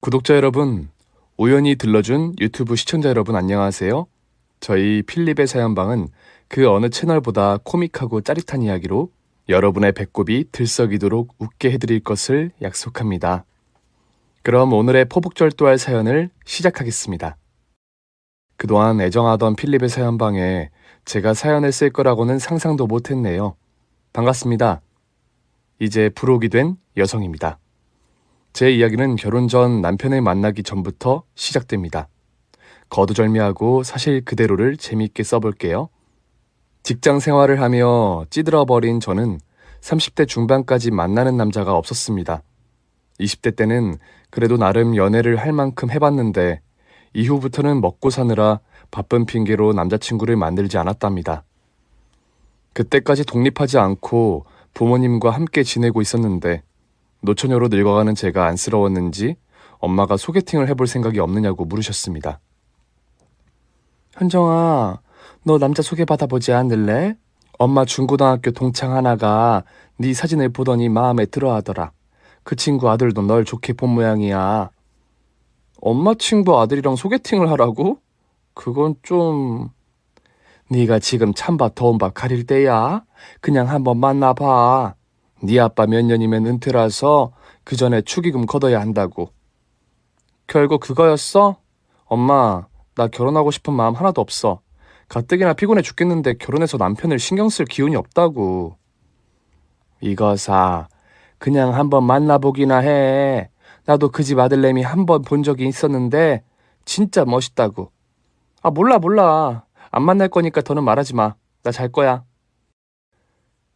구독자 여러분, 우연히 들러준 유튜브 시청자 여러분 안녕하세요. 저희 필립의 사연방은 그 어느 채널보다 코믹하고 짜릿한 이야기로 여러분의 배꼽이 들썩이도록 웃게 해드릴 것을 약속합니다. 그럼 오늘의 포복절도할 사연을 시작하겠습니다. 그동안 애정하던 필립의 사연방에 제가 사연을 쓸 거라고는 상상도 못했네요. 반갑습니다. 이제 불혹이 된 여성입니다. 제 이야기는 결혼 전 남편을 만나기 전부터 시작됩니다. 거두절미하고 사실 그대로를 재미있게 써볼게요. 직장 생활을 하며 찌들어버린 저는 30대 중반까지 만나는 남자가 없었습니다. 20대 때는 그래도 나름 연애를 할 만큼 해봤는데 이후부터는 먹고 사느라 바쁜 핑계로 남자친구를 만들지 않았답니다. 그때까지 독립하지 않고 부모님과 함께 지내고 있었는데 노처녀로 늙어가는 제가 안쓰러웠는지 엄마가 소개팅을 해볼 생각이 없느냐고 물으셨습니다. 현정아, 너 남자 소개받아보지 않을래? 엄마 중고등학교 동창 하나가 네 사진을 보더니 마음에 들어하더라. 그 친구 아들도 널 좋게 본 모양이야. 엄마 친구 아들이랑 소개팅을 하라고? 그건 좀... 네가 지금 찬밥 더운 밥 가릴 때야? 그냥 한번 만나봐. 네 아빠 몇 년이면 은퇴라서 그 전에 축의금 걷어야 한다고. 결국 그거였어? 엄마, 나 결혼하고 싶은 마음 하나도 없어. 가뜩이나 피곤해 죽겠는데 결혼해서 남편을 신경 쓸 기운이 없다고. 이거사, 그냥 한번 만나보기나 해. 나도 그 집 아들내미 한 번 본 적이 있었는데 진짜 멋있다고. 아, 몰라. 안 만날 거니까 더는 말하지 마. 나 잘 거야.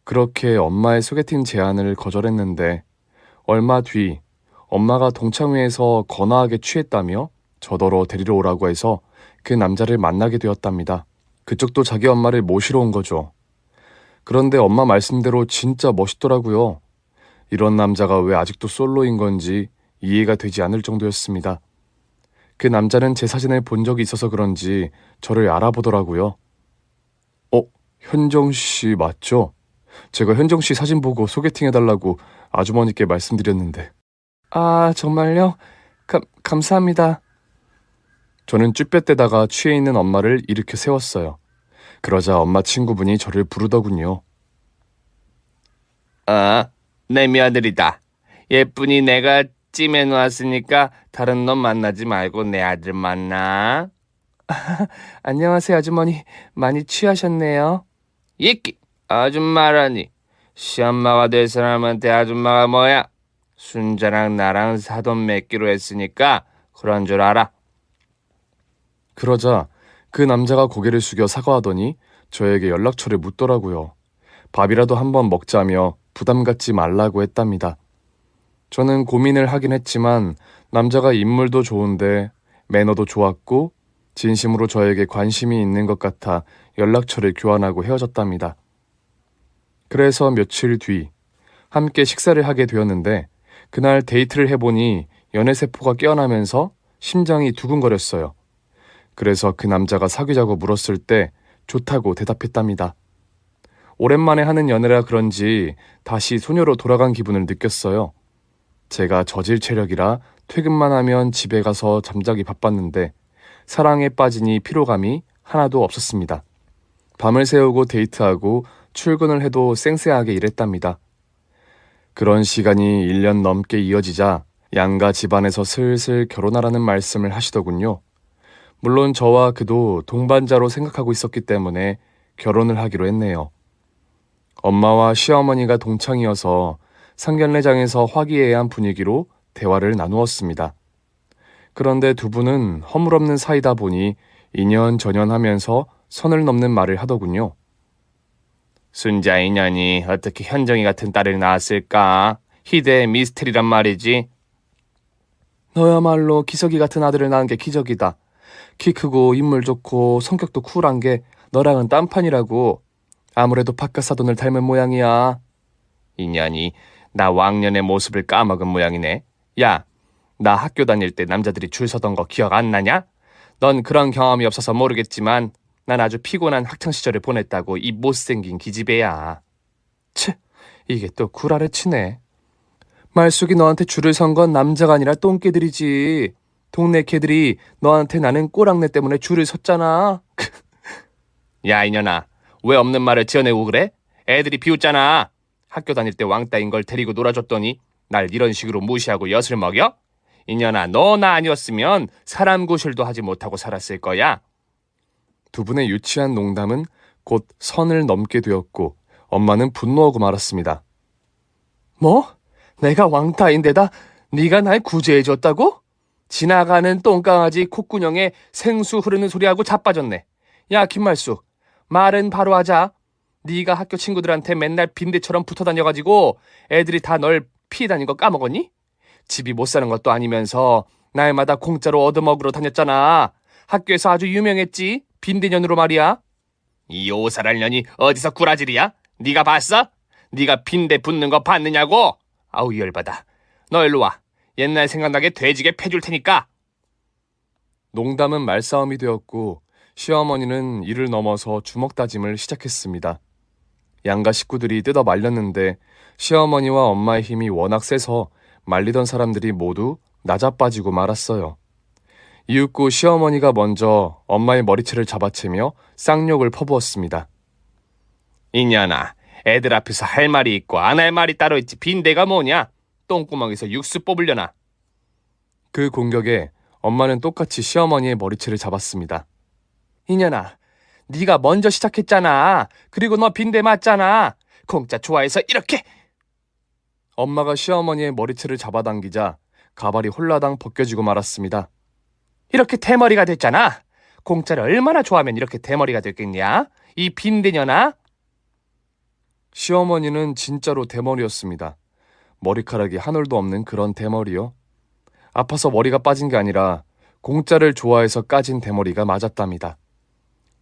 그렇게 엄마의 소개팅 제안을 거절했는데 얼마 뒤 엄마가 동창회에서 거나하게 취했다며 저더러 데리러 오라고 해서 그 남자를 만나게 되었답니다. 그쪽도 자기 엄마를 모시러 온 거죠. 그런데 엄마 말씀대로 진짜 멋있더라고요. 이런 남자가 왜 아직도 솔로인 건지 이해가 되지 않을 정도였습니다. 그 남자는 제 사진을 본 적이 있어서 그런지 저를 알아보더라고요. 현정 씨 맞죠? 제가 현정 씨 사진 보고 소개팅 해달라고 아주머니께 말씀드렸는데. 아, 정말요? 감사합니다. 저는 쭈뼛대다가 취해 있는 엄마를 일으켜 세웠어요. 그러자 엄마 친구분이 저를 부르더군요. 내 며느리다. 예쁜이 내가 찜해놓았으니까 다른 놈 만나지 말고 내 아들 만나. 안녕하세요, 아주머니. 많이 취하셨네요. 이끼 아줌마라니. 시엄마가 될 사람한테 아줌마가 뭐야? 순자랑 나랑 사돈 맺기로 했으니까 그런 줄 알아. 그러자 그 남자가 고개를 숙여 사과하더니 저에게 연락처를 묻더라고요. 밥이라도 한번 먹자며 부담 갖지 말라고 했답니다. 저는 고민을 하긴 했지만 남자가 인물도 좋은데 매너도 좋았고 진심으로 저에게 관심이 있는 것 같아 연락처를 교환하고 헤어졌답니다. 그래서 며칠 뒤 함께 식사를 하게 되었는데 그날 데이트를 해보니 연애세포가 깨어나면서 심장이 두근거렸어요. 그래서 그 남자가 사귀자고 물었을 때 좋다고 대답했답니다. 오랜만에 하는 연애라 그런지 다시 소녀로 돌아간 기분을 느꼈어요. 제가 저질 체력이라 퇴근만 하면 집에 가서 잠자기 바빴는데 사랑에 빠지니 피로감이 하나도 없었습니다. 밤을 새우고 데이트하고 출근을 해도 쌩쌩하게 일했답니다. 그런 시간이 1년 넘게 이어지자 양가 집안에서 슬슬 결혼하라는 말씀을 하시더군요. 물론 저와 그도 동반자로 생각하고 있었기 때문에 결혼을 하기로 했네요. 엄마와 시어머니가 동창이어서 상견례장에서 화기애애한 분위기로 대화를 나누었습니다. 그런데 두 분은 허물없는 사이다 보니 이년저년하면서 선을 넘는 말을 하더군요. 순자 인연이 어떻게 현정이 같은 딸을 낳았을까? 희대의 미스테리란 말이지. 너야말로 기석이 같은 아들을 낳은 게 기적이다. 키 크고 인물 좋고 성격도 쿨한 게 너랑은 딴판이라고. 아무래도 바깥사돈을 닮은 모양이야. 인연이 나 왕년의 모습을 까먹은 모양이네. 야, 나 학교 다닐 때 남자들이 줄 서던 거 기억 안 나냐? 넌 그런 경험이 없어서 모르겠지만 난 아주 피곤한 학창시절을 보냈다고 이 못생긴 기집애야. 치, 이게 또 구라를 치네. 말숙이 너한테 줄을 선 건 남자가 아니라 똥개들이지. 동네 개들이 너한테 나는 꼬랑내 때문에 줄을 섰잖아. 야, 이년아. 왜 없는 말을 지어내고 그래? 애들이 비웃잖아. 학교 다닐 때 왕따인 걸 데리고 놀아줬더니 날 이런 식으로 무시하고 엿을 먹여? 이년아, 너 나 아니었으면 사람 구실도 하지 못하고 살았을 거야. 두 분의 유치한 농담은 곧 선을 넘게 되었고 엄마는 분노하고 말았습니다. 뭐? 내가 왕따인데다 네가 날 구제해줬다고? 지나가는 똥강아지 콧구녕에 생수 흐르는 소리하고 자빠졌네. 야, 김말수, 말은 바로 하자. 네가 학교 친구들한테 맨날 빈대처럼 붙어 다녀가지고 애들이 다 널 피해 다닌 거 까먹었니? 집이 못 사는 것도 아니면서 날마다 공짜로 얻어먹으러 다녔잖아. 학교에서 아주 유명했지. 빈대년으로 말이야. 이 오살할 년이 어디서 구라질이야? 네가 봤어? 네가 빈대 붙는 거 봤느냐고? 아우, 열받아. 너 일로 와. 옛날 생각나게 돼지게 패줄 테니까. 농담은 말싸움이 되었고 시어머니는 이를 넘어서 주먹 다짐을 시작했습니다. 양가 식구들이 뜯어 말렸는데 시어머니와 엄마의 힘이 워낙 세서 말리던 사람들이 모두 나자빠지고 말았어요. 이윽고 시어머니가 먼저 엄마의 머리채를 잡아채며 쌍욕을 퍼부었습니다. 이년아, 애들 앞에서 할 말이 있고 안 할 말이 따로 있지 빈대가 뭐냐? 똥구멍에서 육수 뽑으려나? 그 공격에 엄마는 똑같이 시어머니의 머리채를 잡았습니다. 이년아, 네가 먼저 시작했잖아. 그리고 너 빈대 맞잖아. 공짜 좋아해서 이렇게. 엄마가 시어머니의 머리채를 잡아당기자 가발이 홀라당 벗겨지고 말았습니다. 이렇게 대머리가 됐잖아. 공짜를 얼마나 좋아하면 이렇게 대머리가 됐겠냐? 이 빈대년아. 시어머니는 진짜로 대머리였습니다. 머리카락이 한 올도 없는 그런 대머리요. 아파서 머리가 빠진 게 아니라 공짜를 좋아해서 까진 대머리가 맞았답니다.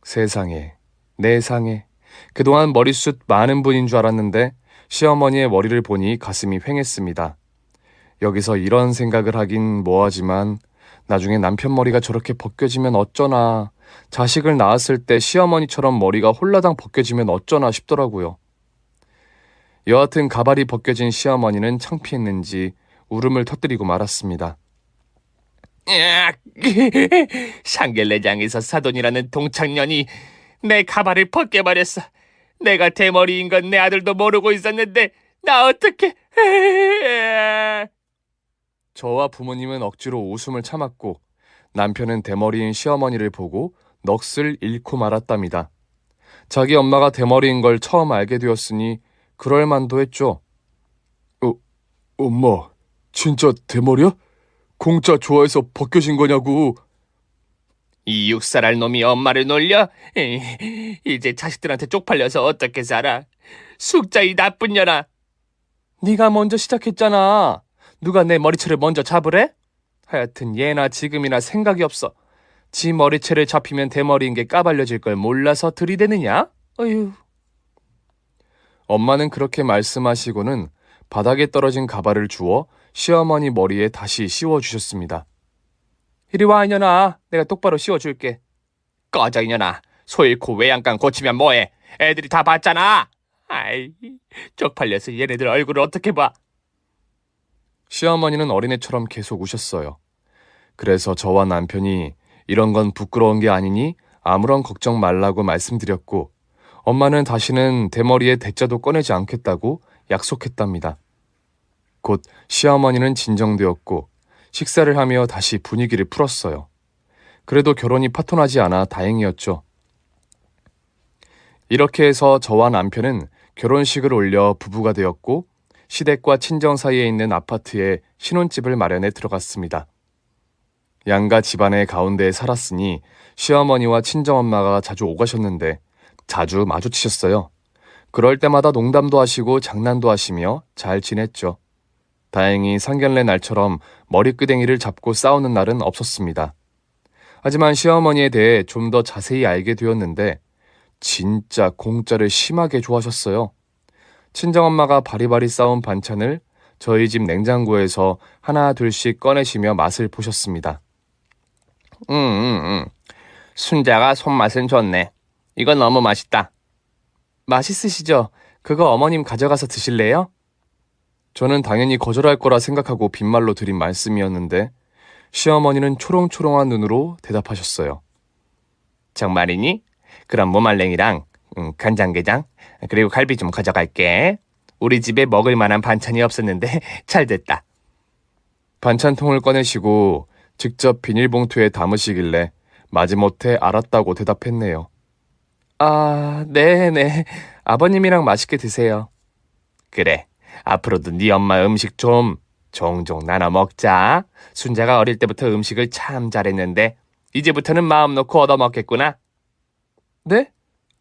세상에, 내상에. 그동안 머리숱 많은 분인 줄 알았는데 시어머니의 머리를 보니 가슴이 휑했습니다. 여기서 이런 생각을 하긴 뭐하지만 나중에 남편 머리가 저렇게 벗겨지면 어쩌나, 자식을 낳았을 때 시어머니처럼 머리가 홀라당 벗겨지면 어쩌나 싶더라고요. 여하튼 가발이 벗겨진 시어머니는 창피했는지 울음을 터뜨리고 말았습니다. 으악, 샹겔레장에서 사돈이라는 동창년이 내 가발을 벗겨버렸어. 내가 대머리인 건 내 아들도 모르고 있었는데 나 어떡해. 저와 부모님은 억지로 웃음을 참았고 남편은 대머리인 시어머니를 보고 넋을 잃고 말았답니다. 자기 엄마가 대머리인 걸 처음 알게 되었으니 그럴 만도 했죠. 엄마, 진짜 대머리야? 공짜 좋아해서 벗겨진 거냐고. 이 육살할 놈이 엄마를 놀려? 이제 자식들한테 쪽팔려서 어떻게 살아? 숙자 이 나쁜 년아. 네가 먼저 시작했잖아. 누가 내 머리채를 먼저 잡으래? 하여튼 예나 지금이나 생각이 없어. 지 머리채를 잡히면 대머리인 게 까발려질 걸 몰라서 들이대느냐? 어휴. 엄마는 그렇게 말씀하시고는 바닥에 떨어진 가발을 주워 시어머니 머리에 다시 씌워주셨습니다. 이리 와, 이년아. 내가 똑바로 씌워줄게. 꺼져 이년아. 소 잃고 외양간 고치면 뭐해? 애들이 다 봤잖아. 아이, 쪽팔려서 얘네들 얼굴을 어떻게 봐? 시어머니는 어린애처럼 계속 우셨어요. 그래서 저와 남편이 이런 건 부끄러운 게 아니니 아무런 걱정 말라고 말씀드렸고 엄마는 다시는 대머리에 대자도 꺼내지 않겠다고 약속했답니다. 곧 시어머니는 진정되었고 식사를 하며 다시 분위기를 풀었어요. 그래도 결혼이 파토나지 않아 다행이었죠. 이렇게 해서 저와 남편은 결혼식을 올려 부부가 되었고 시댁과 친정 사이에 있는 아파트에 신혼집을 마련해 들어갔습니다. 양가 집안의 가운데에 살았으니 시어머니와 친정엄마가 자주 오가셨는데 자주 마주치셨어요. 그럴 때마다 농담도 하시고 장난도 하시며 잘 지냈죠. 다행히 상견례 날처럼 머리끄댕이를 잡고 싸우는 날은 없었습니다. 하지만 시어머니에 대해 좀 더 자세히 알게 되었는데 진짜 공짜를 심하게 좋아하셨어요. 친정엄마가 바리바리 싸운 반찬을 저희 집 냉장고에서 하나 둘씩 꺼내시며 맛을 보셨습니다. 순자가 손맛은 좋네. 이건 너무 맛있다. 맛있으시죠? 그거 어머님 가져가서 드실래요? 저는 당연히 거절할 거라 생각하고 빈말로 드린 말씀이었는데 시어머니는 초롱초롱한 눈으로 대답하셨어요. 정말이니? 그럼 무말랭이랑 간장게장 그리고 갈비 좀 가져갈게. 우리 집에 먹을 만한 반찬이 없었는데 잘 됐다. 반찬통을 꺼내시고 직접 비닐봉투에 담으시길래 마지못해 알았다고 대답했네요. 아, 네네. 아버님이랑 맛있게 드세요. 그래. 앞으로도 네 엄마 음식 좀 종종 나눠 먹자. 순자가 어릴 때부터 음식을 참 잘했는데 이제부터는 마음 놓고 얻어먹겠구나. 네?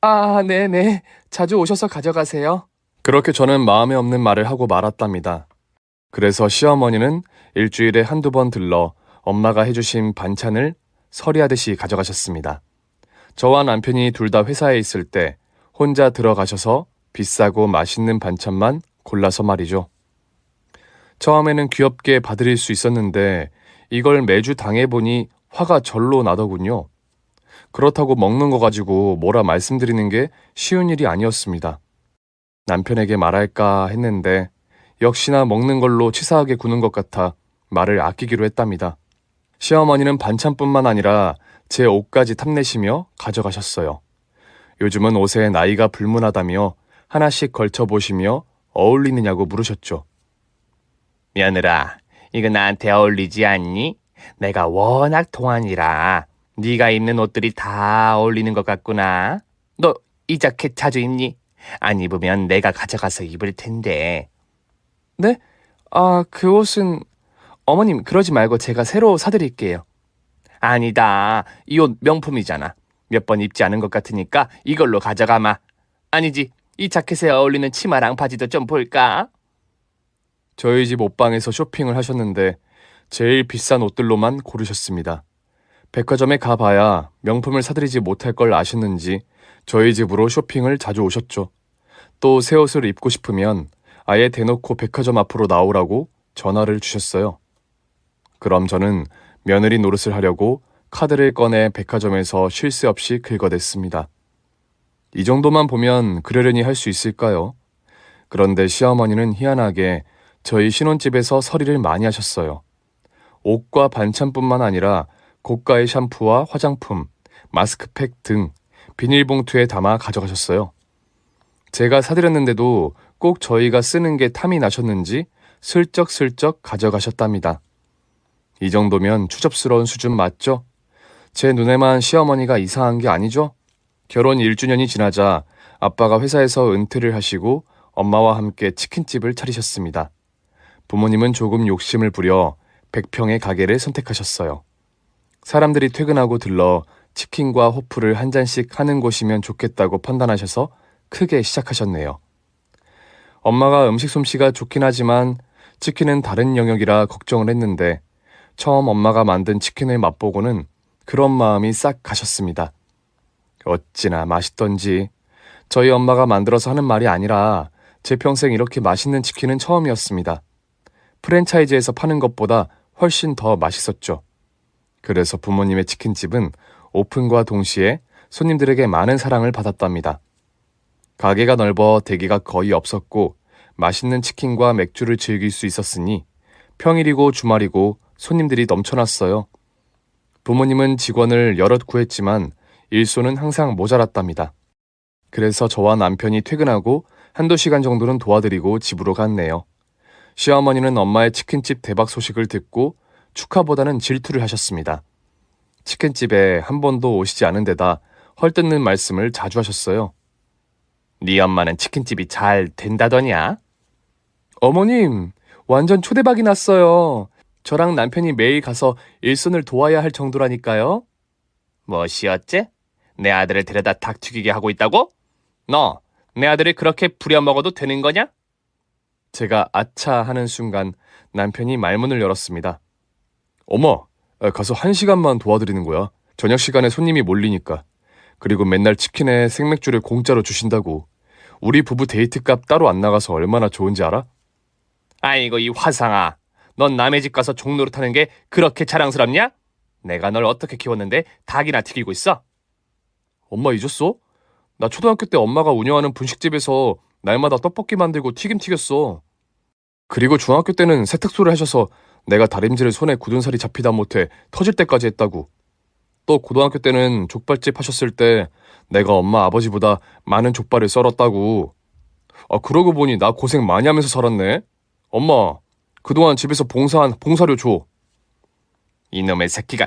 아, 네네. 자주 오셔서 가져가세요. 그렇게 저는 마음에 없는 말을 하고 말았답니다. 그래서 시어머니는 일주일에 한두 번 들러 엄마가 해주신 반찬을 서리하듯이 가져가셨습니다. 저와 남편이 둘 다 회사에 있을 때 혼자 들어가셔서 비싸고 맛있는 반찬만 골라서 말이죠. 처음에는 귀엽게 봐드릴 수 있었는데 이걸 매주 당해보니 화가 절로 나더군요. 그렇다고 먹는 거 가지고 뭐라 말씀드리는 게 쉬운 일이 아니었습니다. 남편에게 말할까 했는데 역시나 먹는 걸로 치사하게 구는 것 같아 말을 아끼기로 했답니다. 시어머니는 반찬뿐만 아니라 제 옷까지 탐내시며 가져가셨어요. 요즘은 옷에 나이가 불문하다며 하나씩 걸쳐보시며 어울리느냐고 물으셨죠. 며느라, 이거 나한테 어울리지 않니? 내가 워낙 동안이라 네가 입는 옷들이 다 어울리는 것 같구나. 너 이 자켓 자주 입니? 안 입으면 내가 가져가서 입을 텐데. 네? 아, 그 옷은 어머님 그러지 말고 제가 새로 사드릴게요. 아니다. 이 옷 명품이잖아. 몇 번 입지 않은 것 같으니까 이걸로 가져가마. 아니지. 이 자켓에 어울리는 치마랑 바지도 좀 볼까? 저희 집 옷방에서 쇼핑을 하셨는데 제일 비싼 옷들로만 고르셨습니다. 백화점에 가봐야 명품을 사드리지 못할 걸 아셨는지 저희 집으로 쇼핑을 자주 오셨죠. 또 새 옷을 입고 싶으면 아예 대놓고 백화점 앞으로 나오라고 전화를 주셨어요. 그럼 저는 며느리 노릇을 하려고 카드를 꺼내 백화점에서 쉴 새 없이 긁어댔습니다. 이 정도만 보면 그러려니 할 수 있을까요? 그런데 시어머니는 희한하게 저희 신혼집에서 서리를 많이 하셨어요. 옷과 반찬뿐만 아니라 고가의 샴푸와 화장품, 마스크팩 등 비닐봉투에 담아 가져가셨어요. 제가 사드렸는데도 꼭 저희가 쓰는 게 탐이 나셨는지 슬쩍슬쩍 가져가셨답니다. 이 정도면 추접스러운 수준 맞죠? 제 눈에만 시어머니가 이상한 게 아니죠? 결혼 1주년이 지나자 아빠가 회사에서 은퇴를 하시고 엄마와 함께 치킨집을 차리셨습니다. 부모님은 조금 욕심을 부려 100평의 가게를 선택하셨어요. 사람들이 퇴근하고 들러 치킨과 호프를 한 잔씩 하는 곳이면 좋겠다고 판단하셔서 크게 시작하셨네요. 엄마가 음식 솜씨가 좋긴 하지만 치킨은 다른 영역이라 걱정을 했는데 처음 엄마가 만든 치킨을 맛보고는 그런 마음이 싹 가셨습니다. 어찌나 맛있던지. 저희 엄마가 만들어서 하는 말이 아니라 제 평생 이렇게 맛있는 치킨은 처음이었습니다. 프랜차이즈에서 파는 것보다 훨씬 더 맛있었죠. 그래서 부모님의 치킨집은 오픈과 동시에 손님들에게 많은 사랑을 받았답니다. 가게가 넓어 대기가 거의 없었고 맛있는 치킨과 맥주를 즐길 수 있었으니 평일이고 주말이고 손님들이 넘쳐났어요. 부모님은 직원을 여럿 구했지만 일손은 항상 모자랐답니다. 그래서 저와 남편이 퇴근하고 한두 시간 정도는 도와드리고 집으로 갔네요. 시어머니는 엄마의 치킨집 대박 소식을 듣고 축하보다는 질투를 하셨습니다. 치킨집에 한 번도 오시지 않은 데다 헐뜯는 말씀을 자주 하셨어요. 네 엄마는 치킨집이 잘 된다더냐? 어머님, 완전 초대박이 났어요. 저랑 남편이 매일 가서 일손을 도와야 할 정도라니까요. 뭐시었지? 내 아들을 데려다 닭 튀기게 하고 있다고? 너, 내 아들을 그렇게 부려먹어도 되는 거냐? 제가 아차 하는 순간 남편이 말문을 열었습니다. 어머, 가서 1시간만 도와드리는 거야. 저녁 시간에 손님이 몰리니까. 그리고 맨날 치킨에 생맥주를 공짜로 주신다고. 우리 부부 데이트값 따로 안 나가서 얼마나 좋은지 알아? 아이고 이 화상아. 넌 남의 집 가서 종노릇하는 게 그렇게 자랑스럽냐? 내가 널 어떻게 키웠는데 닭이나 튀기고 있어? 엄마 잊었어? 나 초등학교 때 엄마가 운영하는 분식집에서 날마다 떡볶이 만들고 튀김 튀겼어. 그리고 중학교 때는 세탁소를 하셔서 내가 다림질을 손에 굳은 살이 잡히다 못해 터질 때까지 했다고. 또 고등학교 때는 족발집 하셨을 때 내가 엄마 아버지보다 많은 족발을 썰었다고. 아, 그러고 보니 나 고생 많이 하면서 살았네. 엄마, 그동안 집에서 봉사한 봉사료 줘. 이놈의 새끼가.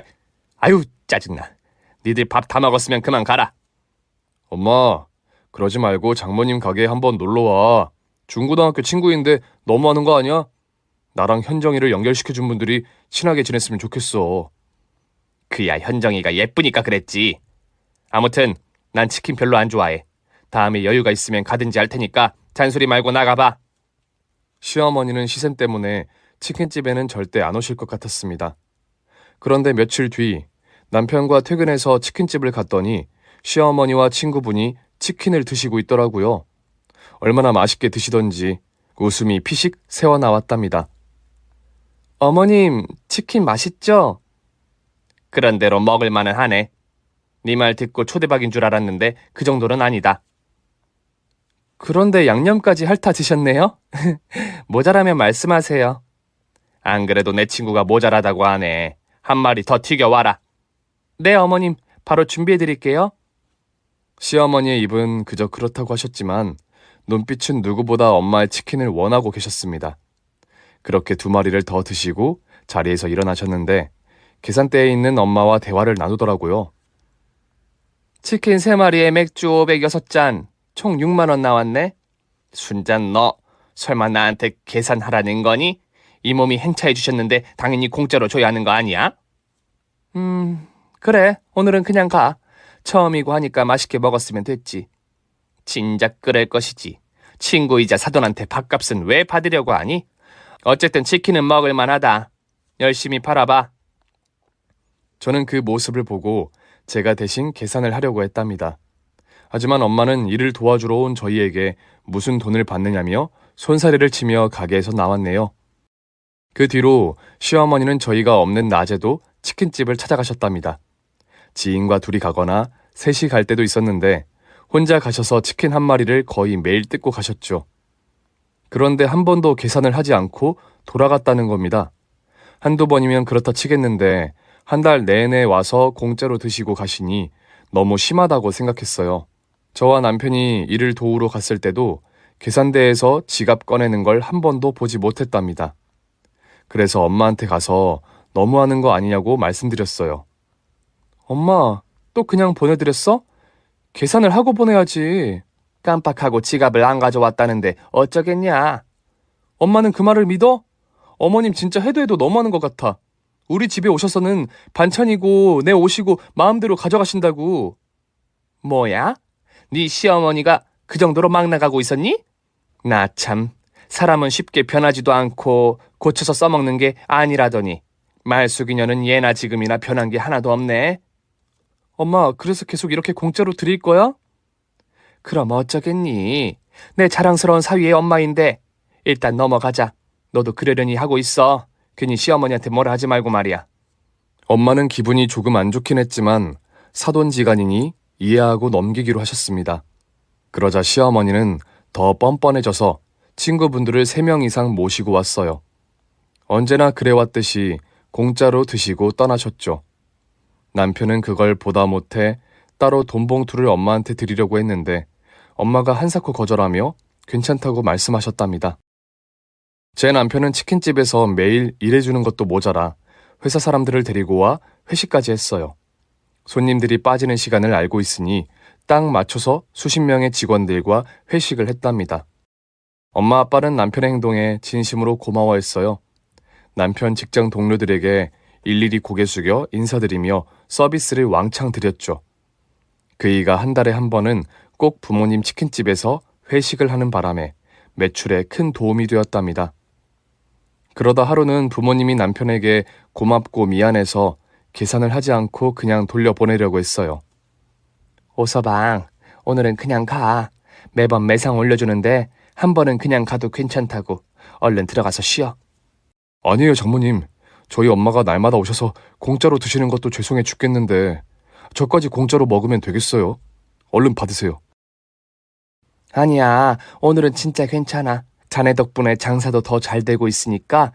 아유, 짜증나. 니들 밥 다 먹었으면 그만 가라. 엄마, 그러지 말고 장모님 가게에 한번 놀러와. 중고등학교 친구인데 너무하는 거 아니야? 나랑 현정이를 연결시켜준 분들이 친하게 지냈으면 좋겠어. 그야 현정이가 예쁘니까 그랬지. 아무튼 난 치킨 별로 안 좋아해. 다음에 여유가 있으면 가든지 할 테니까 잔소리 말고 나가봐. 시어머니는 시샘 때문에 치킨집에는 절대 안 오실 것 같았습니다. 그런데 며칠 뒤 남편과 퇴근해서 치킨집을 갔더니 시어머니와 친구분이 치킨을 드시고 있더라고요. 얼마나 맛있게 드시던지 웃음이 피식 새어나왔답니다. 어머님, 치킨 맛있죠? 그런 대로 먹을 만은 하네. 네 말 듣고 초대박인 줄 알았는데 그 정도는 아니다. 그런데 양념까지 핥아 드셨네요? 모자라면 말씀하세요. 안 그래도 내 친구가 모자라다고 하네. 한 마리 더 튀겨와라. 네, 어머님, 바로 준비해드릴게요. 시어머니의 입은 그저 그렇다고 하셨지만 눈빛은 누구보다 엄마의 치킨을 원하고 계셨습니다. 그렇게 2마리를 더 드시고 자리에서 일어나셨는데 계산대에 있는 엄마와 대화를 나누더라고요. 치킨 3마리에 맥주 506잔, 총 6만 원 나왔네. 순잔 너 설마 나한테 계산하라는 거니? 이 몸이 행차해 주셨는데 당연히 공짜로 줘야 하는 거 아니야? 그래, 오늘은 그냥 가. 처음이고 하니까 맛있게 먹었으면 됐지. 진작 그럴 것이지. 친구이자 사돈한테 밥값은 왜 받으려고 하니? 어쨌든 치킨은 먹을 만하다. 열심히 팔아봐. 저는 그 모습을 보고 제가 대신 계산을 하려고 했답니다. 하지만 엄마는 일을 도와주러 온 저희에게 무슨 돈을 받느냐며 손사래를 치며 가게에서 나왔네요. 그 뒤로 시어머니는 저희가 없는 낮에도 치킨집을 찾아가셨답니다. 지인과 둘이 가거나 셋이 갈 때도 있었는데 혼자 가셔서 치킨 1마리를 거의 매일 뜯고 가셨죠. 그런데 한 번도 계산을 하지 않고 돌아갔다는 겁니다. 한두 번이면 그렇다 치겠는데 한 달 내내 와서 공짜로 드시고 가시니 너무 심하다고 생각했어요. 저와 남편이 일을 도우러 갔을 때도 계산대에서 지갑 꺼내는 걸 한 번도 보지 못했답니다. 그래서 엄마한테 가서 너무하는 거 아니냐고 말씀드렸어요. 엄마, 또 그냥 보내드렸어? 계산을 하고 보내야지. 깜빡하고 지갑을 안 가져왔다는데 어쩌겠냐? 엄마는 그 말을 믿어? 어머님 진짜 해도 해도 너무하는 것 같아. 우리 집에 오셔서는 반찬이고 내 옷이고 마음대로 가져가신다고. 뭐야? 네 시어머니가 그 정도로 막 나가고 있었니? 나 참, 사람은 쉽게 변하지도 않고 고쳐서 써먹는 게 아니라더니 말숙이녀는 예나 지금이나 변한 게 하나도 없네. 엄마, 그래서 계속 이렇게 공짜로 드릴 거야? 그럼 어쩌겠니? 내 자랑스러운 사위의 엄마인데. 일단 넘어가자. 너도 그러려니 하고 있어. 괜히 시어머니한테 뭐라 하지 말고 말이야. 엄마는 기분이 조금 안 좋긴 했지만 사돈지간이니 이해하고 넘기기로 하셨습니다. 그러자 시어머니는 더 뻔뻔해져서 친구분들을 3명 이상 모시고 왔어요. 언제나 그래왔듯이 공짜로 드시고 떠나셨죠. 남편은 그걸 보다 못해 따로 돈 봉투를 엄마한테 드리려고 했는데 엄마가 한사코 거절하며 괜찮다고 말씀하셨답니다. 제 남편은 치킨집에서 매일 일해주는 것도 모자라 회사 사람들을 데리고 와 회식까지 했어요. 손님들이 빠지는 시간을 알고 있으니 딱 맞춰서 수십 명의 직원들과 회식을 했답니다. 엄마 아빠는 남편의 행동에 진심으로 고마워했어요. 남편 직장 동료들에게 일일이 고개 숙여 인사드리며 서비스를 왕창 드렸죠. 그이가 한 달에 한 번은 꼭 부모님 치킨집에서 회식을 하는 바람에 매출에 큰 도움이 되었답니다. 그러다 하루는 부모님이 남편에게 고맙고 미안해서 계산을 하지 않고 그냥 돌려보내려고 했어요. 오서방, 오늘은 그냥 가. 매번 매상 올려주는데 한 번은 그냥 가도 괜찮다고. 얼른 들어가서 쉬어. 아니에요, 장모님. 저희 엄마가 날마다 오셔서 공짜로 드시는 것도 죄송해 죽겠는데 저까지 공짜로 먹으면 되겠어요? 얼른 받으세요. 아니야, 오늘은 진짜 괜찮아. 자네 덕분에 장사도 더 잘 되고 있으니까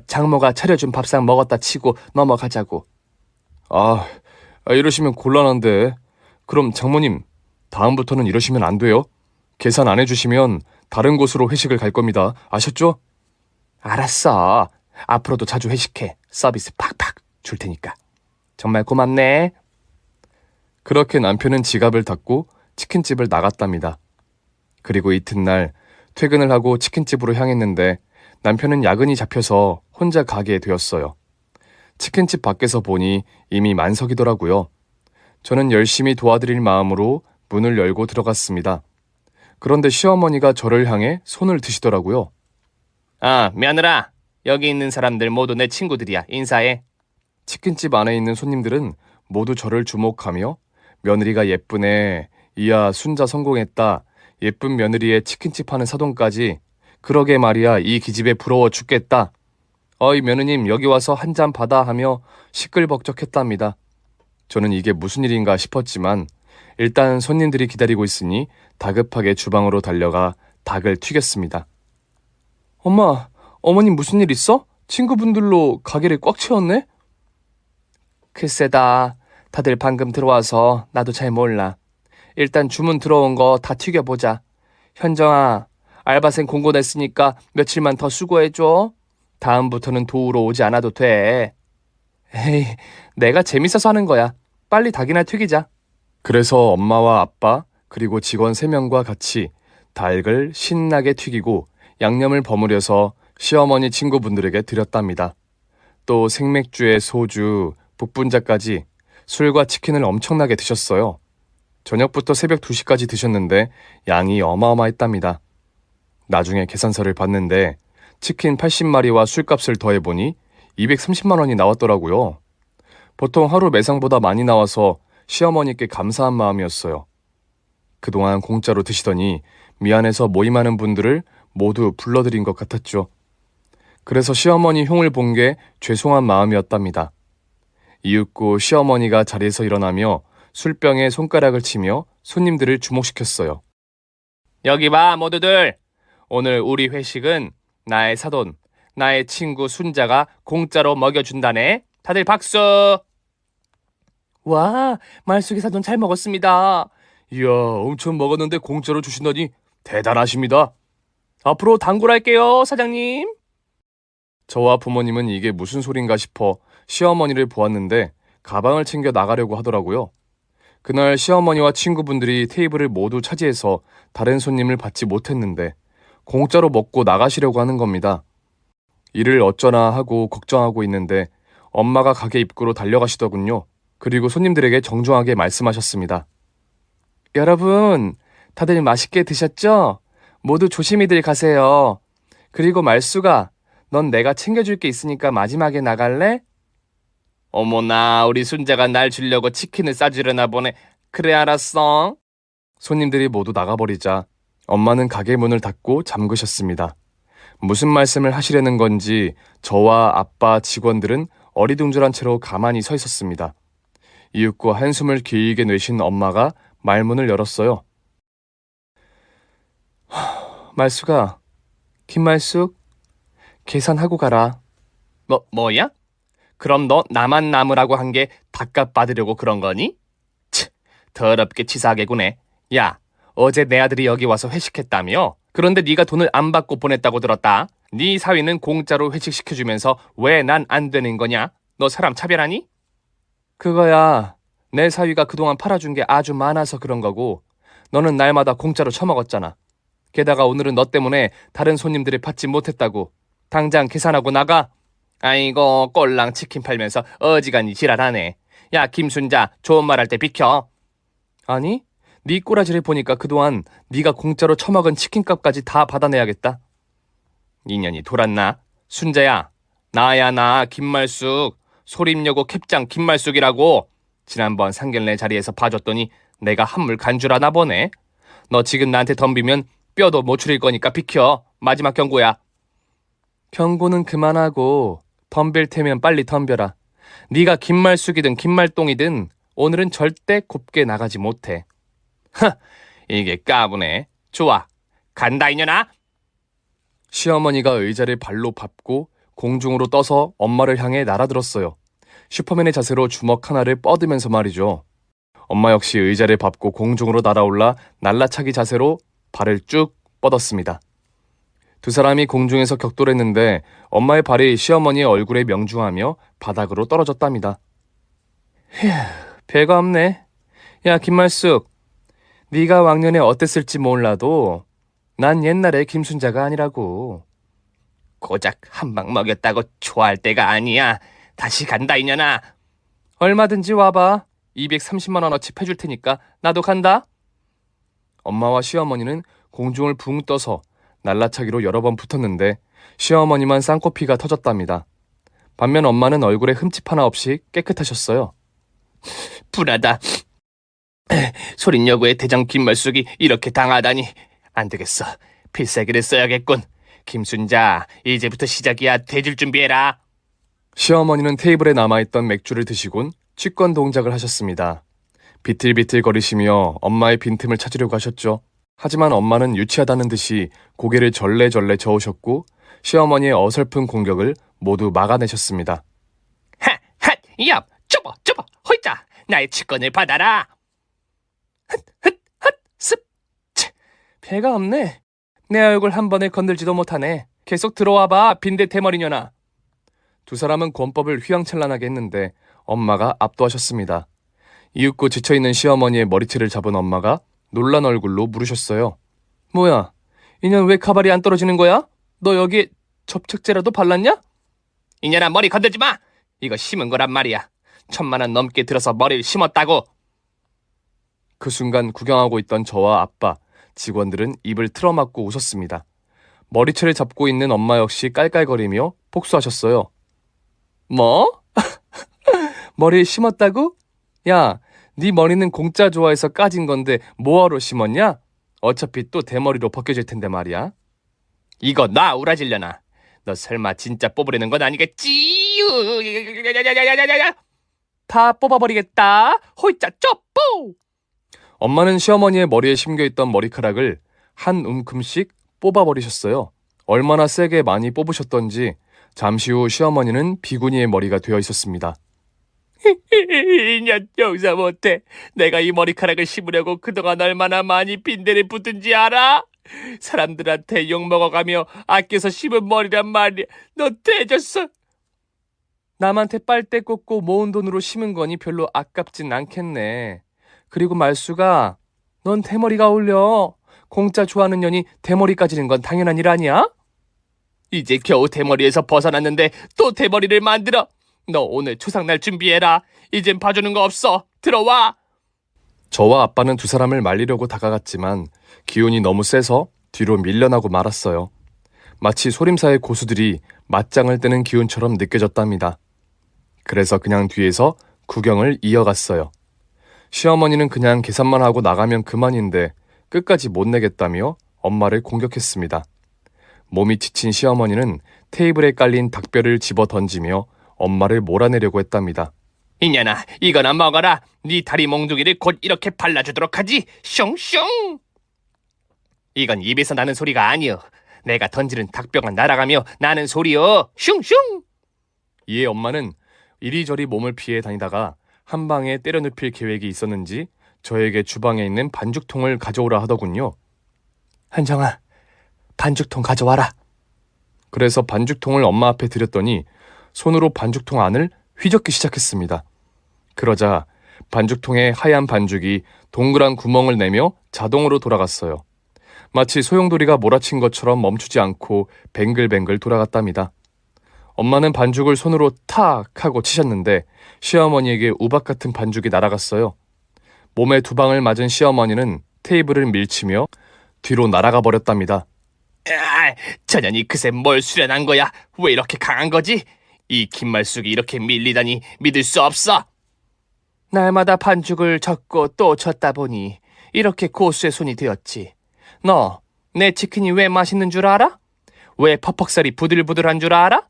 장모가 차려준 밥상 먹었다 치고 넘어가자고. 이러시면 곤란한데. 그럼 장모님, 다음부터는 이러시면 안 돼요. 계산 안 해주시면 다른 곳으로 회식을 갈 겁니다. 아셨죠? 알았어. 앞으로도 자주 회식해. 서비스 팍팍 줄 테니까. 정말 고맙네. 그렇게 남편은 지갑을 닫고 치킨집을 나갔답니다. 그리고 이튿날 퇴근을 하고 치킨집으로 향했는데 남편은 야근이 잡혀서 혼자 가게 되었어요. 치킨집 밖에서 보니 이미 만석이더라고요. 저는 열심히 도와드릴 마음으로 문을 열고 들어갔습니다. 그런데 시어머니가 저를 향해 손을 드시더라고요. 며느라. 여기 있는 사람들 모두 내 친구들이야. 인사해. 치킨집 안에 있는 손님들은 모두 저를 주목하며 며느리가 예쁘네, 이야 순자 성공했다, 예쁜 며느리의 치킨집 하는 사돈까지, 그러게 말이야 이 기집애 부러워 죽겠다, 어이 며느님 여기 와서 한 잔 받아 하며 시끌벅적했답니다. 저는 이게 무슨 일인가 싶었지만 일단 손님들이 기다리고 있으니 다급하게 주방으로 달려가 닭을 튀겼습니다. 엄마, 어머님 무슨 일 있어? 친구분들로 가게를 꽉 채웠네? 글쎄다. 다들 방금 들어와서 나도 잘 몰라. 일단 주문 들어온 거 다 튀겨보자. 현정아, 알바생 공고 냈으니까 며칠만 더 수고해줘. 다음부터는 도우러 오지 않아도 돼. 에이, 내가 재밌어서 하는 거야. 빨리 닭이나 튀기자. 그래서 엄마와 아빠 그리고 직원 3명과 같이 닭을 신나게 튀기고 양념을 버무려서 시어머니 친구분들에게 드렸답니다. 또 생맥주에 소주, 복분자까지 술과 치킨을 엄청나게 드셨어요. 저녁부터 새벽 2시까지 드셨는데 양이 어마어마했답니다. 나중에 계산서를 봤는데 치킨 80마리와 술값을 더해보니 230만 원이 나왔더라고요. 보통 하루 매상보다 많이 나와서 시어머니께 감사한 마음이었어요. 그동안 공짜로 드시더니 미안해서 모임하는 분들을 모두 불러들인 것 같았죠. 그래서 시어머니 흉을 본 게 죄송한 마음이었답니다. 이윽고 시어머니가 자리에서 일어나며 술병에 손가락을 치며 손님들을 주목시켰어요. 여기 봐, 모두들. 오늘 우리 회식은 나의 사돈, 나의 친구 순자가 공짜로 먹여준다네. 다들 박수! 와, 말숙이 사돈 잘 먹었습니다. 이야, 엄청 먹었는데 공짜로 주신다니 대단하십니다. 앞으로 단골할게요, 사장님. 저와 부모님은 이게 무슨 소린가 싶어 시어머니를 보았는데 가방을 챙겨 나가려고 하더라고요. 그날 시어머니와 친구분들이 테이블을 모두 차지해서 다른 손님을 받지 못했는데 공짜로 먹고 나가시려고 하는 겁니다. 이를 어쩌나 하고 걱정하고 있는데 엄마가 가게 입구로 달려가시더군요. 그리고 손님들에게 정중하게 말씀하셨습니다. 여러분, 다들 맛있게 드셨죠? 모두 조심히들 가세요. 그리고 말수가, 넌 내가 챙겨줄 게 있으니까 마지막에 나갈래? 어머나, 우리 순자가 날 주려고 치킨을 싸주려나 보네. 그래, 알았어. 손님들이 모두 나가버리자 엄마는 가게 문을 닫고 잠그셨습니다. 무슨 말씀을 하시려는 건지 저와 아빠 직원들은 어리둥절한 채로 가만히 서 있었습니다. 이윽고 한숨을 길게 내쉰 엄마가 말문을 열었어요. 말수가, 김말숙, 계산하고 가라. 뭐야? 그럼 너 나만 남으라고 한 게 닭값 받으려고 그런 거니? 치, 더럽게 치사하게 구네. 야, 어제 내 아들이 여기 와서 회식했다며? 그런데 네가 돈을 안 받고 보냈다고 들었다. 네 사위는 공짜로 회식시켜주면서 왜 난 안 되는 거냐? 너 사람 차별하니? 그거야, 내 사위가 그동안 팔아준 게 아주 많아서 그런 거고, 너는 날마다 공짜로 처먹었잖아. 게다가 오늘은 너 때문에 다른 손님들이 받지 못했다고. 당장 계산하고 나가. 아이고, 꼴랑 치킨 팔면서 어지간히 지랄하네. 야, 김순자, 좋은 말 할 때 비켜. 아니, 네 꼬라지를 보니까 그동안 네가 공짜로 처먹은 치킨값까지 다 받아내야겠다. 인연이 돌았나? 순자야, 나야 나 김말숙, 소림여고 캡장 김말숙이라고. 지난번 상견례 자리에서 봐줬더니 내가 한물 간 줄 아나 보네. 너 지금 나한테 덤비면 뼈도 못 추릴 거니까 비켜. 마지막 경고야. 경고는 그만하고 덤빌 테면 빨리 덤벼라. 네가 김말숙이든 김말똥이든 오늘은 절대 곱게 나가지 못해. 이게 까부네. 좋아, 간다 이년아. 시어머니가 의자를 발로 밟고 공중으로 떠서 엄마를 향해 날아들었어요. 슈퍼맨의 자세로 주먹 하나를 뻗으면서 말이죠. 엄마 역시 의자를 밟고 공중으로 날아올라 날라차기 자세로 발을 쭉 뻗었습니다. 두 사람이 공중에서 격돌했는데 엄마의 발이 시어머니의 얼굴에 명중하며 바닥으로 떨어졌답니다. 휴, 별거 없네. 야, 김말숙. 네가 왕년에 어땠을지 몰라도 난 옛날에 김순자가 아니라고. 고작 한 방 먹였다고 좋아할 때가 아니야. 다시 간다 이년아. 얼마든지 와봐. 230만 원어치 패줄 테니까 나도 간다. 엄마와 시어머니는 공중을 붕 떠서 날라차기로 여러 번 붙었는데 시어머니만 쌍코피가 터졌답니다. 반면 엄마는 얼굴에 흠집 하나 없이 깨끗하셨어요. 분하다. 소린여고의 대장 김말숙이 이렇게 당하다니. 안 되겠어. 필살기를 써야겠군. 김순자, 이제부터 시작이야. 돼질 준비해라. 시어머니는 테이블에 남아있던 맥주를 드시곤 취권 동작을 하셨습니다. 비틀비틀 거리시며 엄마의 빈틈을 찾으려고 하셨죠. 하지만 엄마는 유치하다는 듯이 고개를 절레절레 저으셨고 시어머니의 어설픈 공격을 모두 막아내셨습니다. 하, 핫, 얍, 좁어, 호이자. 나의 치권을 받아라. 습! 배가 없네. 내 얼굴 한 번에 건들지도 못하네. 계속 들어와봐, 빈대 대머리녀나. 두 사람은 권법을 휘황찬란하게 했는데 엄마가 압도하셨습니다. 이윽고 지쳐있는 시어머니의 머리채를 잡은 엄마가 놀란 얼굴로 물으셨어요. 뭐야, 이년 왜 가발이 안 떨어지는 거야? 너 여기 접착제라도 발랐냐? 이년아, 머리 건들지 마. 이거 심은 거란 말이야. 1,000만 원 넘게 들어서 머리를 심었다고. 그 순간 구경하고 있던 저와 아빠, 직원들은 입을 틀어막고 웃었습니다. 머리채를 잡고 있는 엄마 역시 깔깔거리며 복수하셨어요. 뭐? 머리에 심었다고? 야, 네 머리는 공짜 좋아해서 까진 건데 뭐하러 심었냐? 어차피 또 대머리로 벗겨질 텐데 말이야. 이거 나 우라질려나. 너 설마 진짜 뽑으려는 건 아니겠지? 다 뽑아버리겠다. 호이자 쪼뽀! 엄마는 시어머니의 머리에 심겨있던 머리카락을 한 움큼씩 뽑아버리셨어요. 얼마나 세게 많이 뽑으셨던지 잠시 후 시어머니는 비구니의 머리가 되어 있었습니다. 이년 용서 못해. 내가 이 머리카락을 심으려고 그동안 얼마나 많이 빈대를 붙은지 알아? 사람들한테 욕먹어가며 아껴서 심은 머리란 말이야. 너 돼졌어. 남한테 빨대 꽂고 모은 돈으로 심은 거니 별로 아깝진 않겠네. 그리고 말수가, 넌 대머리가 어울려. 공짜 좋아하는 년이 대머리 까지는 건 당연한 일 아니야? 이제 겨우 대머리에서 벗어났는데 또 대머리를 만들어. 너 오늘 초상날 준비해라. 이젠 봐주는 거 없어. 들어와. 저와 아빠는 두 사람을 말리려고 다가갔지만 기운이 너무 세서 뒤로 밀려나고 말았어요. 마치 소림사의 고수들이 맞짱을 뜨는 기운처럼 느껴졌답니다. 그래서 그냥 뒤에서 구경을 이어갔어요. 시어머니는 그냥 계산만 하고 나가면 그만인데 끝까지 못 내겠다며 엄마를 공격했습니다. 몸이 지친 시어머니는 테이블에 깔린 닭뼈를 집어 던지며 엄마를 몰아내려고 했답니다. 이년아, 이거나 먹어라. 네 다리 몽둥이를 곧 이렇게 발라주도록 하지. 슝슝. 이건 입에서 나는 소리가 아니여. 내가 던지는 닭뼈가 날아가며 나는 소리여. 슝슝. 이에 엄마는 이리저리 몸을 피해 다니다가 한 방에 때려 눕힐 계획이 있었는지 저에게 주방에 있는 반죽통을 가져오라 하더군요. 한정아, 반죽통 가져와라. 그래서 반죽통을 엄마 앞에 들였더니 손으로 반죽통 안을 휘젓기 시작했습니다. 그러자 반죽통의 하얀 반죽이 동그란 구멍을 내며 자동으로 돌아갔어요. 마치 소용돌이가 몰아친 것처럼 멈추지 않고 뱅글뱅글 돌아갔답니다. 엄마는 반죽을 손으로 탁 하고 치셨는데 시어머니에게 우박 같은 반죽이 날아갔어요. 몸에 두 방을 맞은 시어머니는 테이블을 밀치며 뒤로 날아가 버렸답니다. 아, 저년이 그새 뭘 수련한 거야? 왜 이렇게 강한 거지? 이 김말숙이 이렇게 밀리다니 믿을 수 없어. 날마다 반죽을 젓고 또 젓다 보니 이렇게 고수의 손이 되었지. 너, 내 치킨이 왜 맛있는 줄 알아? 왜 퍽퍽살이 부들부들한 줄 알아?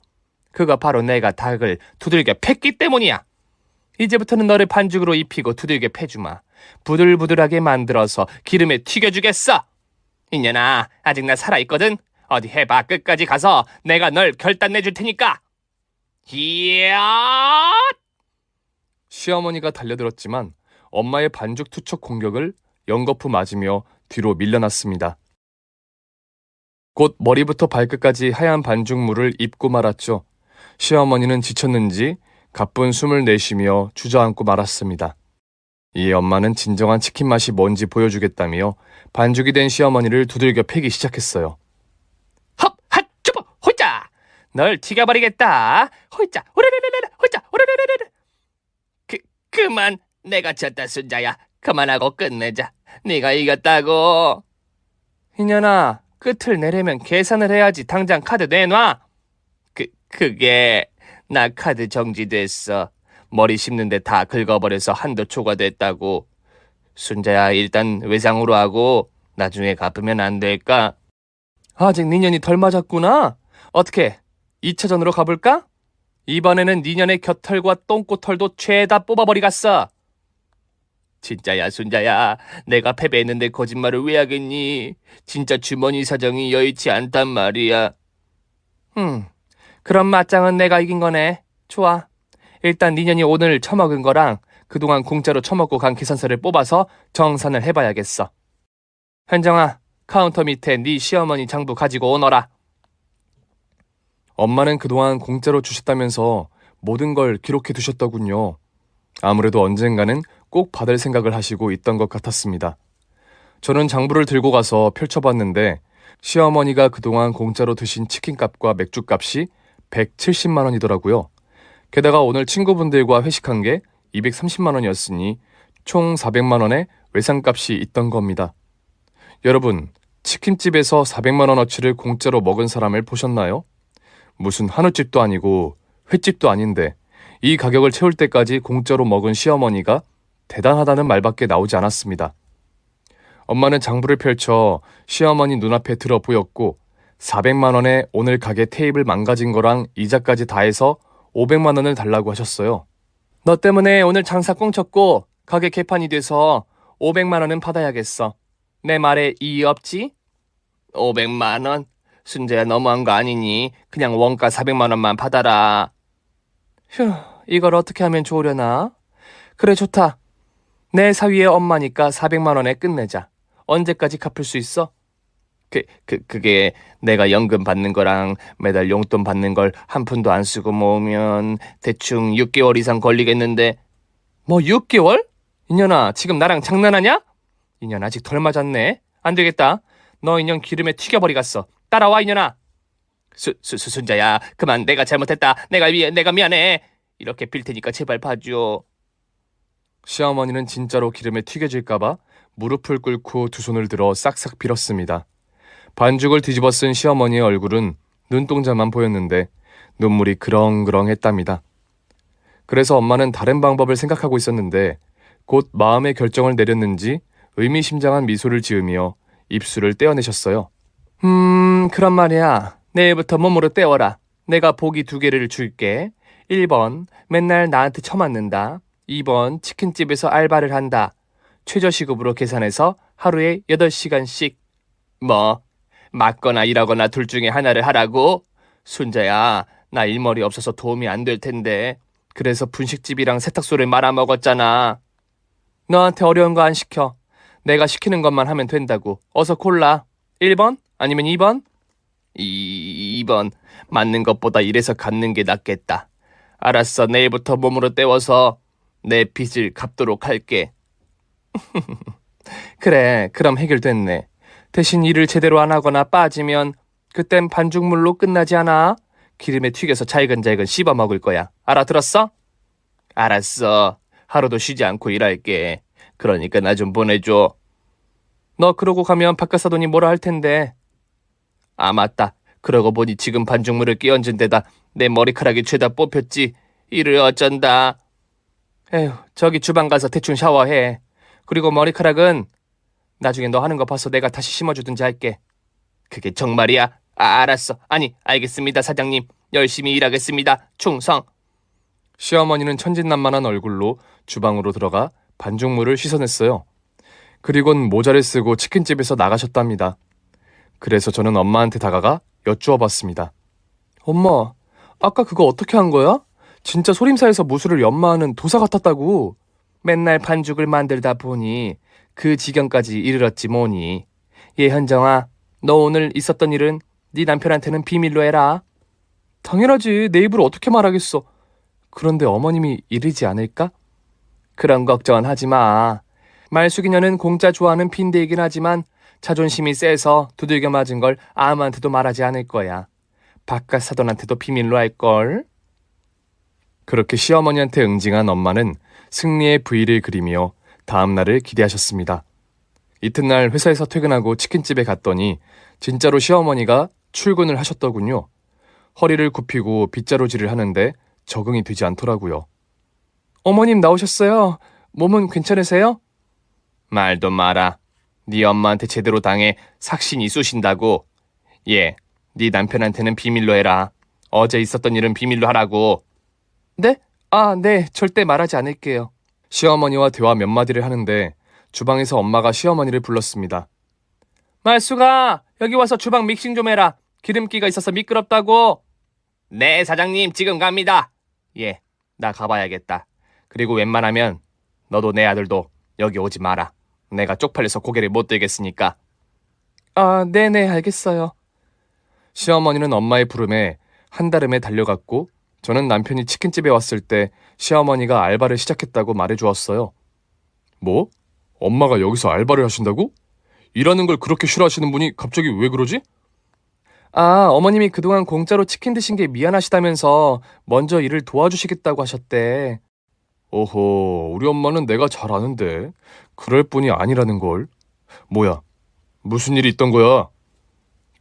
그거 바로 내가 닭을 두들겨 팼기 때문이야. 이제부터는 너를 반죽으로 입히고 두들겨 패주마. 부들부들하게 만들어서 기름에 튀겨주겠어. 이년아, 아직 나 살아있거든. 어디 해봐. 끝까지 가서 내가 널 결단 내줄 테니까. 이야! 시어머니가 달려들었지만 엄마의 반죽 투척 공격을 연거푸 맞으며 뒤로 밀려났습니다. 곧 머리부터 발끝까지 하얀 반죽물을 입고 말았죠. 시어머니는 지쳤는지 가쁜 숨을 내쉬며 주저앉고 말았습니다. 이에 엄마는 진정한 치킨 맛이 뭔지 보여주겠다며 반죽이 된 시어머니를 두들겨 패기 시작했어요. 헙! 핫! 쭈버! 호이자! 널 튀겨버리겠다. 호이자! 오르르르르! 호이자! 오르르르르! 그만! 내가 졌다, 순자야. 그만하고 끝내자. 네가 이겼다고. 이년아, 끝을 내려면 계산을 해야지. 당장 카드 내놔. 그게 나 카드 정지됐어. 머리 심는데 다 긁어버려서 한도 초과됐다고. 순자야, 일단 외상으로 하고 나중에 갚으면 안 될까? 아직 니년이 덜 맞았구나. 어떻게 2차전으로 가볼까? 이번에는 니년의 곁털과 똥꼬털도 죄다 뽑아버리겠어. 진짜야, 순자야. 내가 패배했는데 거짓말을 왜 하겠니? 진짜 주머니 사정이 여의치 않단 말이야. 그럼 맞짱은 내가 이긴 거네. 좋아. 일단 니년이 오늘 처먹은 거랑 그동안 공짜로 처먹고 간 계산서를 뽑아서 정산을 해봐야겠어. 현정아, 카운터 밑에 네 시어머니 장부 가지고 오너라. 엄마는 그동안 공짜로 주셨다면서 모든 걸 기록해 두셨더군요. 아무래도 언젠가는 꼭 받을 생각을 하시고 있던 것 같았습니다. 저는 장부를 들고 가서 펼쳐봤는데 시어머니가 그동안 공짜로 드신 치킨값과 맥주값이 170만 원이더라고요. 게다가 오늘 친구분들과 회식한 게 230만 원이었으니 총 400만 원의 외상값이 있던 겁니다. 여러분, 치킨집에서 400만 원어치를 공짜로 먹은 사람을 보셨나요? 무슨 한우집도 아니고 횟집도 아닌데 이 가격을 채울 때까지 공짜로 먹은 시어머니가 대단하다는 말밖에 나오지 않았습니다. 엄마는 장부를 펼쳐 시어머니 눈앞에 들어 보였고 400만 원에 오늘 가게 테이블 망가진 거랑 이자까지 다 해서 500만 원을 달라고 하셨어요. 너 때문에 오늘 장사 꽁쳤고 가게 개판이 돼서 500만 원은 받아야겠어. 내 말에 이의 없지? 500만 원? 순자야, 너무한 거 아니니? 그냥 원가 400만 원만 받아라. 휴, 이걸 어떻게 하면 좋으려나? 그래, 좋다. 내 사위의 엄마니까 400만 원에 끝내자. 언제까지 갚을 수 있어? 그게 내가 연금 받는 거랑 매달 용돈 받는 걸 한 푼도 안 쓰고 모으면 대충 6개월 이상 걸리겠는데. 뭐 6개월? 이년아, 지금 나랑 장난하냐? 이년 아직 덜 맞았네. 안 되겠다. 너 이년 기름에 튀겨버리겠어. 따라와, 이년아. 순자야, 그만. 내가 잘못했다. 내가 미안해. 이렇게 빌 테니까 제발 봐줘. 시어머니는 진짜로 기름에 튀겨질까봐 무릎을 꿇고 두 손을 들어 싹싹 빌었습니다. 반죽을 뒤집어 쓴 시어머니의 얼굴은 눈동자만 보였는데 눈물이 그렁그렁했답니다. 그래서 엄마는 다른 방법을 생각하고 있었는데 곧 마음의 결정을 내렸는지 의미심장한 미소를 지으며 입술을 떼어내셨어요. 그런 말이야. 내일부터 몸으로 때워라. 내가 보기 2개를 줄게. 1번, 맨날 나한테 처맞는다. 2번, 치킨집에서 알바를 한다. 최저시급으로 계산해서 하루에 8시간씩. 뭐, 맞거나 일하거나 둘 중에 하나를 하라고? 순자야, 나 일머리 없어서 도움이 안 될 텐데. 그래서 분식집이랑 세탁소를 말아먹었잖아. 너한테 어려운 거 안 시켜. 내가 시키는 것만 하면 된다고. 어서 골라. 1번? 아니면 2번? 2번. 맞는 것보다 이래서 갚는 게 낫겠다. 알았어. 내일부터 몸으로 때워서 내 빚을 갚도록 할게. 그래, 그럼 해결됐네. 대신 일을 제대로 안 하거나 빠지면 그땐 반죽물로 끝나지 않아? 기름에 튀겨서 잘근잘근 씹어 먹을 거야. 알아들었어? 알았어. 하루도 쉬지 않고 일할게. 그러니까 나 좀 보내줘. 너 그러고 가면 바깥사돈이 뭐라 할 텐데. 아, 맞다. 그러고 보니 지금 반죽물을 끼얹은 데다 내 머리카락이 죄다 뽑혔지. 이를 어쩐다. 에휴, 저기 주방 가서 대충 샤워해. 그리고 머리카락은 나중에 너 하는 거 봐서 내가 다시 심어주든지 할게. 그게 정말이야? 알았어. 아니, 알겠습니다, 사장님. 열심히 일하겠습니다. 충성. 시어머니는 천진난만한 얼굴로 주방으로 들어가 반죽물을 씻어냈어요. 그리곤 모자를 쓰고 치킨집에서 나가셨답니다. 그래서 저는 엄마한테 다가가 여쭈어 봤습니다. 엄마, 아까 그거 어떻게 한 거야? 진짜 소림사에서 무술을 연마하는 도사 같았다고. 맨날 반죽을 만들다 보니 그 지경까지 이르렀지 뭐니. 예, 현정아, 너 오늘 있었던 일은 네 남편한테는 비밀로 해라. 당연하지. 내 입으로 어떻게 말하겠어. 그런데 어머님이 이르지 않을까? 그런 걱정은 하지 마. 말숙이녀는 공짜 좋아하는 빈대이긴 하지만 자존심이 세서 두들겨 맞은 걸 아무한테도 말하지 않을 거야. 바깥 사돈한테도 비밀로 할걸. 그렇게 시어머니한테 응징한 엄마는 승리의 V를 그리며 다음 날을 기대하셨습니다. 이튿날 회사에서 퇴근하고 치킨집에 갔더니 진짜로 시어머니가 출근을 하셨더군요. 허리를 굽히고 빗자루질을 하는데 적응이 되지 않더라고요. 어머님 나오셨어요. 몸은 괜찮으세요? 말도 마라. 네 엄마한테 제대로 당해 삭신이 쑤신다고. 예, 네 남편한테는 비밀로 해라. 어제 있었던 일은 비밀로 하라고. 네? 아, 네. 절대 말하지 않을게요. 시어머니와 대화 몇 마디를 하는데 주방에서 엄마가 시어머니를 불렀습니다. 말수가 여기 와서 주방 믹싱 좀 해라. 기름기가 있어서 미끄럽다고. 네, 사장님 지금 갑니다. 예, 나 가봐야겠다. 그리고 웬만하면 너도 내 아들도 여기 오지 마라. 내가 쪽팔려서 고개를 못 들겠으니까. 아, 네네, 알겠어요. 시어머니는 엄마의 부름에 한달음에 달려갔고 저는 남편이 치킨집에 왔을 때 시어머니가 알바를 시작했다고 말해주었어요. 뭐? 엄마가 여기서 알바를 하신다고? 일하는 걸 그렇게 싫어하시는 분이 갑자기 왜 그러지? 아, 어머님이 그동안 공짜로 치킨 드신 게 미안하시다면서 먼저 일을 도와주시겠다고 하셨대. 오호, 우리 엄마는 내가 잘 아는데 그럴 뿐이 아니라는 걸. 뭐야, 무슨 일이 있던 거야?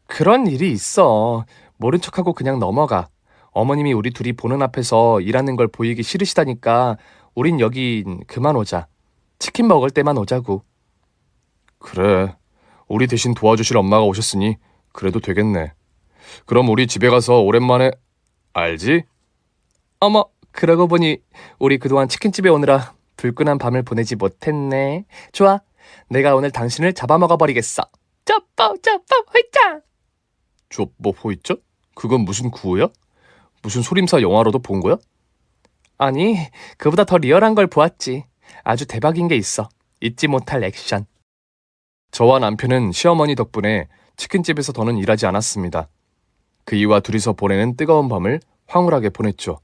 그런 일이 있어. 모른 척하고 그냥 넘어가. 어머님이 우리 둘이 보는 앞에서 일하는 걸 보이기 싫으시다니까 우린 여긴 그만 오자. 치킨 먹을 때만 오자고. 그래, 우리 대신 도와주실 엄마가 오셨으니 그래도 되겠네. 그럼 우리 집에 가서 오랜만에 알지? 어머, 그러고 보니 우리 그동안 치킨집에 오느라 불끈한 밤을 보내지 못했네. 좋아, 내가 오늘 당신을 잡아먹어버리겠어. 쩌뽀 호이짜. 쩌뽀 호이짜? 그건 무슨 구호야? 무슨 소림사 영화로도 본 거야? 아니, 그보다 더 리얼한 걸 보았지. 아주 대박인 게 있어. 잊지 못할 액션. 저와 남편은 시어머니 덕분에 치킨집에서 더는 일하지 않았습니다. 그이와 둘이서 보내는 뜨거운 밤을 황홀하게 보냈죠.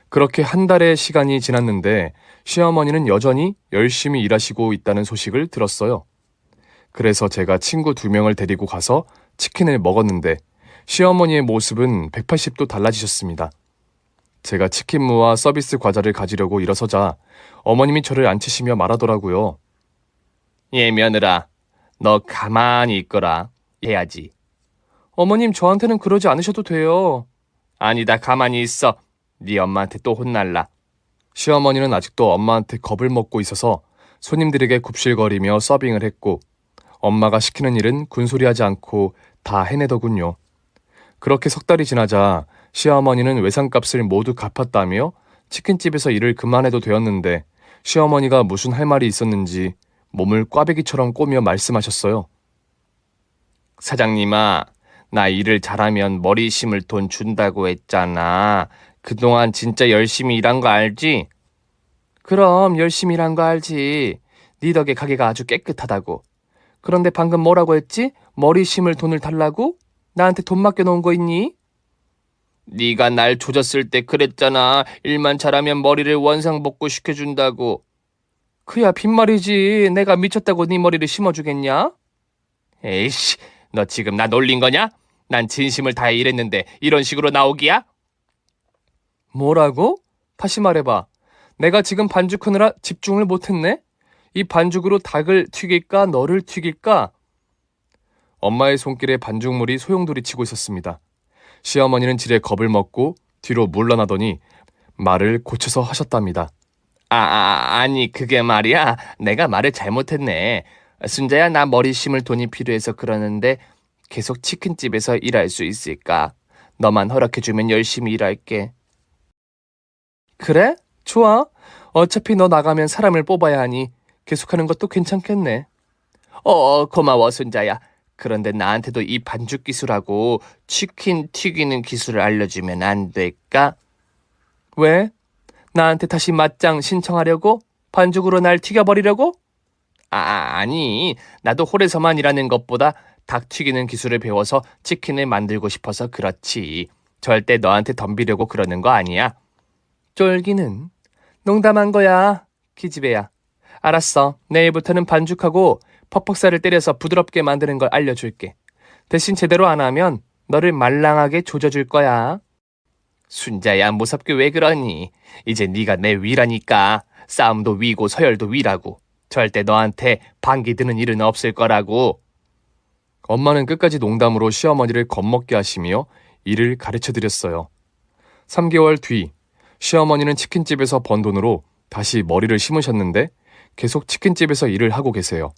그렇게 한 달의 시간이 지났는데 시어머니는 여전히 열심히 일하시고 있다는 소식을 들었어요. 그래서 제가 친구 2명을 데리고 가서 치킨을 먹었는데 시어머니의 모습은 180도 달라지셨습니다. 제가 치킨무와 서비스 과자를 가지려고 일어서자 어머님이 저를 앉히시며 말하더라고요. 예, 며느라, 너 가만히 있거라. 해야지. 어머님, 저한테는 그러지 않으셔도 돼요. 아니다, 가만히 있어. 네 엄마한테 또 혼날라. 시어머니는 아직도 엄마한테 겁을 먹고 있어서 손님들에게 굽실거리며 서빙을 했고 엄마가 시키는 일은 군소리하지 않고 다 해내더군요. 그렇게 석 달이 지나자 시어머니는 외상값을 모두 갚았다며 치킨집에서 일을 그만해도 되었는데 시어머니가 무슨 할 말이 있었는지 몸을 꽈배기처럼 꼬며 말씀하셨어요. 사장님아, 나 일을 잘하면 머리 심을 돈 준다고 했잖아. 그동안 진짜 열심히 일한 거 알지? 그럼 열심히 일한 거 알지. 네 덕에 가게가 아주 깨끗하다고. 그런데 방금 뭐라고 했지? 머리 심을 돈을 달라고? 나한테 돈 맡겨놓은 거 있니? 네가 날 조졌을 때 그랬잖아. 일만 잘하면 머리를 원상복구 시켜준다고. 그야 빈말이지. 내가 미쳤다고 네 머리를 심어주겠냐? 에이씨, 너 지금 나 놀린 거냐? 난 진심을 다해 일했는데 이런 식으로 나오기야? 뭐라고? 다시 말해봐. 내가 지금 반죽하느라 집중을 못했네? 이 반죽으로 닭을 튀길까 너를 튀길까? 엄마의 손길에 반죽물이 소용돌이치고 있었습니다. 시어머니는 지레 겁을 먹고 뒤로 물러나더니 말을 고쳐서 하셨답니다. 아니 그게 말이야. 내가 말을 잘못했네. 순자야, 나 머리 심을 돈이 필요해서 그러는데 계속 치킨집에서 일할 수 있을까? 너만 허락해주면 열심히 일할게. 그래? 좋아. 어차피 너 나가면 사람을 뽑아야 하니 계속하는 것도 괜찮겠네. 고마워 순자야. 그런데 나한테도 이 반죽 기술하고 치킨 튀기는 기술을 알려주면 안 될까? 왜? 나한테 다시 맞짱 신청하려고? 반죽으로 날 튀겨버리려고? 아니, 나도 홀에서만 일하는 것보다 닭 튀기는 기술을 배워서 치킨을 만들고 싶어서 그렇지. 절대 너한테 덤비려고 그러는 거 아니야. 쫄기는. 농담한 거야, 기집애야. 알았어, 내일부터는 반죽하고 퍽퍽살을 때려서 부드럽게 만드는 걸 알려줄게. 대신 제대로 안 하면 너를 말랑하게 조져줄 거야. 순자야, 무섭게 왜 그러니? 이제 네가 내 위라니까. 싸움도 위고 서열도 위라고. 절대 너한테 반기 드는 일은 없을 거라고. 엄마는 끝까지 농담으로 시어머니를 겁먹게 하시며 일을 가르쳐드렸어요. 3개월 뒤, 시어머니는 치킨집에서 번 돈으로 다시 머리를 심으셨는데 계속 치킨집에서 일을 하고 계세요.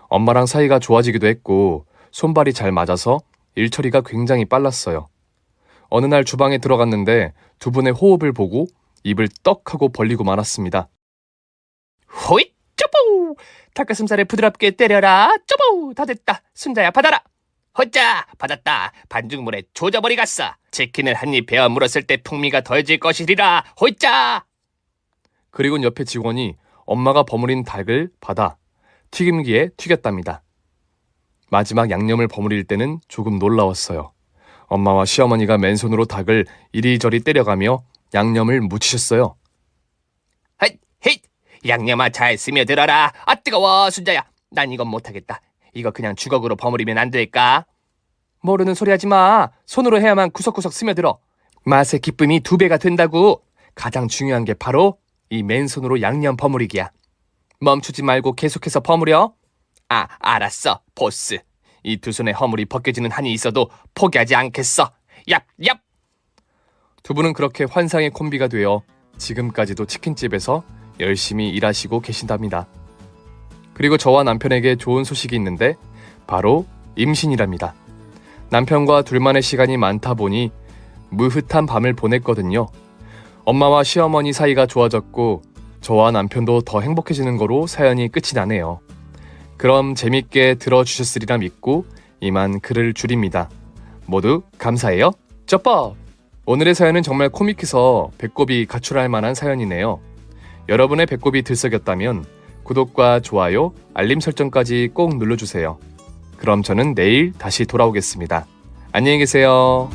엄마랑 사이가 좋아지기도 했고 손발이 잘 맞아서 일 처리가 굉장히 빨랐어요. 어느 날 주방에 들어갔는데 두 분의 호흡을 보고 입을 떡 하고 벌리고 말았습니다. 호잇! 쪼보! 닭가슴살을 부드럽게 때려라. 쪼보! 다 됐다. 순자야, 받아라. 허짜! 받았다. 반죽물에 조져버리갔어. 치킨을 한 입 베어 물었을 때 풍미가 더해질 것이리라. 호짜! 그리고 옆에 직원이 엄마가 버무린 닭을 받아 튀김기에 튀겼답니다. 마지막 양념을 버무릴 때는 조금 놀라웠어요. 엄마와 시어머니가 맨손으로 닭을 이리저리 때려가며 양념을 묻히셨어요. 헷! 헷! 양념아, 잘 스며들어라. 아, 뜨거워, 순자야. 난 이건 못하겠다. 이거 그냥 주걱으로 버무리면 안 될까? 모르는 소리 하지 마. 손으로 해야만 구석구석 스며들어. 맛의 기쁨이 2배가 된다고. 가장 중요한 게 바로 이 맨손으로 양념 버무리기야. 멈추지 말고 계속해서 버무려. 아, 알았어, 보스. 이 두 손에 허물이 벗겨지는 한이 있어도 포기하지 않겠어. 얍! 두 분은 그렇게 환상의 콤비가 되어 지금까지도 치킨집에서 열심히 일하시고 계신답니다. 그리고 저와 남편에게 좋은 소식이 있는데 바로 임신이랍니다. 남편과 둘만의 시간이 많다 보니 무흐한 밤을 보냈거든요. 엄마와 시어머니 사이가 좋아졌고 저와 남편도 더 행복해지는 거로 사연이 끝이 나네요. 그럼 재밌게 들어주셨으리라 믿고 이만 글을 줄입니다. 모두 감사해요. 쩌법! 오늘의 사연은 정말 코믹해서 배꼽이 가출할 만한 사연이네요. 여러분의 배꼽이 들썩였다면 구독과 좋아요, 알림 설정까지 꼭 눌러주세요. 그럼 저는 내일 다시 돌아오겠습니다. 안녕히 계세요.